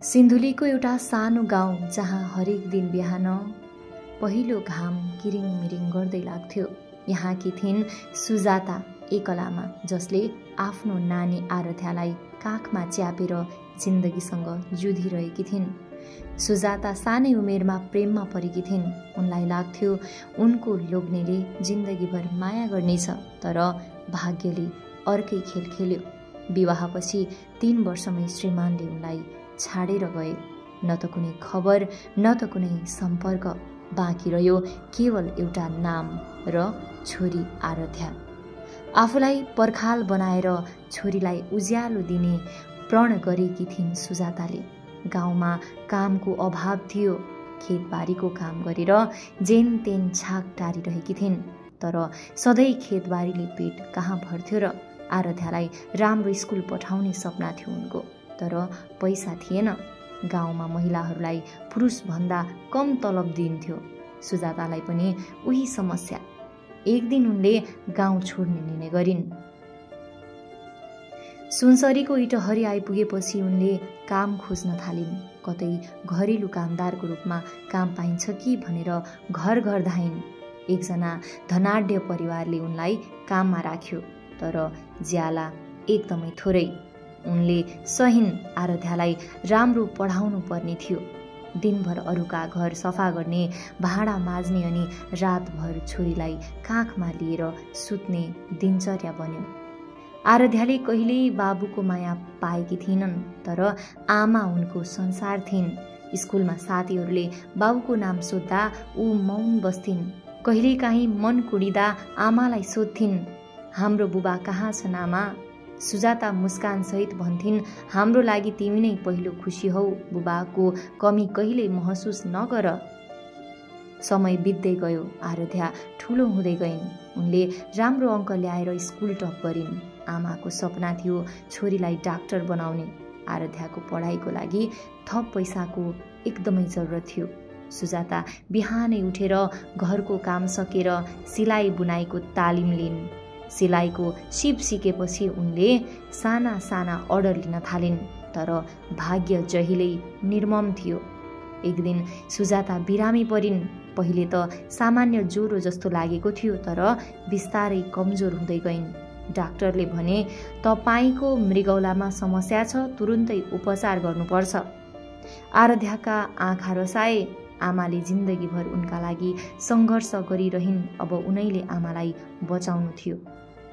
सिन्धुलीको एउटा सानो गाउँ जहाँ हरेक दिन बिहान पहिलो घाम किरिङ मिरिङ गर्दै लाग्थ्यो। यहाँकी थिइन् सुजाता एकलामा, जसले आफ्नो नानी आराध्यलाई काखमा च्यापेर जिन्दगीसँग जुधिरहेकी थिइन्। सुजाता सानै उमेरमा प्रेममा परेकी थिइन्। उनलाई लाग्थ्यो उनको लोग्नेले जिन्दगीभर माया गर्नेछ, तर भाग्यले अर्कै खेल खेल्यो। विवाहपछि 3 वर्षमै श्रीमानले उनलाई छाडेर गए। न त कुनै खबर न त कुनै सम्पर्क, बाँकी रह्यो केवल एउटा नाम र छोरी आराध्या। आफूलाई पर्खाल बनाएर छोरीलाई उज्यालो दिने प्रण गरेकी थिइन् सुजाताले। गाउँमा कामको अभाव थियो। खेतबारीको काम गरेर जेन तेन छाक टारिरहेकी थिइन्, तर सधैँ खेतबारीले पेट कहाँ भर्थ्यो र। आराध्यालाई राम्रो स्कुल पठाउने सपना थियो उनको, तर पैसा थिएन। गाउँमा महिलाहरूलाई पुरुषभन्दा कम तलब दिइन्थ्यो। सुजातालाई पनि उही समस्या। एक दिन उनले गाउँ छोड्ने निर्णय गरिन्। सुनसरीको इटहरी आइपुगेपछि उनले काम खोज्न थालिन्। कतै घरेलु कामदारको रूपमा काम पाइन्छ कि भनेर घर घर धाइन्। एकजना धनाढ्य परिवारले उनलाई काममा राख्यो, तर ज्याला एकदमै थोरै। उनले सहिन् आराध्यालाई राम्रो पढाउनु पर्ने थियो। दिनभर अरूका घर सफा गर्ने, भाँडा माझ्ने अनि रातभर छोरीलाई काखमा लिएर सुत्ने दिनचर्या बन्यो। आराध्याले कहिल्यै बाबुको माया पाएकी थिइनन्, तर आमा उनको संसार थिइन्। स्कुलमा साथीहरूले बाबुको नाम सोद्धा ऊ मौन बस्थिन्। कहिलेकाहीँ मन कुडिँदा आमालाई सोध्थिन्, हाम्रो बुबा कहाँ छन् आमा? सुजाता मुस्कान सहित भन्थिन्, हाम्रो लागि तिमी नै पहिलो खुसी हौ, बुबाको कमी कहिले महसुस नगर। समय बित्दै गयो। आराध्या ठुलो हुँदै गइन्। उनले राम्रो अङ्क ल्याएर स्कुल टप गरिन्। आमाको सपना थियो छोरीलाई डाक्टर बनाउने। आराध्याको पढाइको लागि थप पैसाको एकदमै जरुरत थियो। सुजाता बिहानै उठेर घरको काम सकेर सिलाइ बुनाइको तालिम लिन्। सिलाइको सिप सिकेपछि उनले साना साना अर्डर लिन थालिन्, तर भाग्य जहिल्यै निर्मम थियो। एक दिन सुजाता बिरामी परिन्। पहिले त सामान्य ज्वरो जस्तो लागेको थियो, तर बिस्तारै कमजोर हुँदै गइन्। डाक्टरले भने, तपाईको मृगौलामा समस्या छ, तुरुन्तै उपचार गर्नुपर्छ। आराध्याका आँखा रसाए। आमाले जिन्दगीभर उनका लागि सङ्घर्ष गरिरहिन्। अब उनैले आमालाई बचाउनु थियो।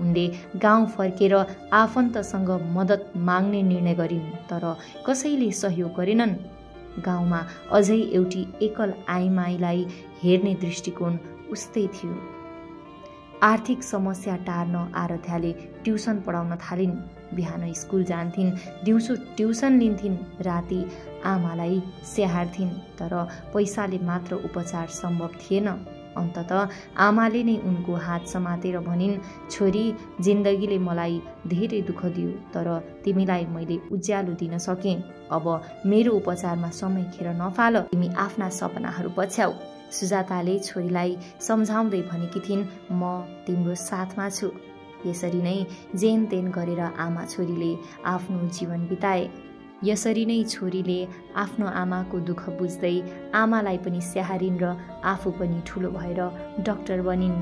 उनले गाउँ फर्केर आफन्तसँग मद्दत माग्ने निर्णय गरिन्, तर कसैले सहयोग गरेनन्। गाउँमा अझै एउटी एकल आइमाईलाई हेर्ने दृष्टिकोण उस्तै थियो। आर्थिक समस्या टार्न आराध्याले ट्युसन पढाउन थालिन्। बिहान स्कुल जान्थिन्, दिउँसो ट्युसन लिन्थिन्, राति आमालाई स्याहार्थिन्, तर पैसाले मात्र उपचार सम्भव थिएन। अन्ततः आमाले नै उनको हात समातेर भनिन्, छोरी, जिन्दगीले मलाई धेरै दुःख दियो, तर तिमीलाई मैले उज्यालो दिन सकेँ। अब मेरो उपचारमा समय खेर नफाल, तिमी आफ्ना सपनाहरू पछ्याऊ। सुजाताले छोरीलाई सम्झाउँदै भनेकी थिइन्, म तिम्रो साथमा छु। यसरी नै जेन तेन गरेर आमा छोरीले आफ्नो जीवन बिताए। यसरी नै छोरीले आफ्नो आमाको दुःख बुझ्दै आमालाई पनि स्याहारिन् र आफू पनि ठुलो भएर डाक्टर बनिन्।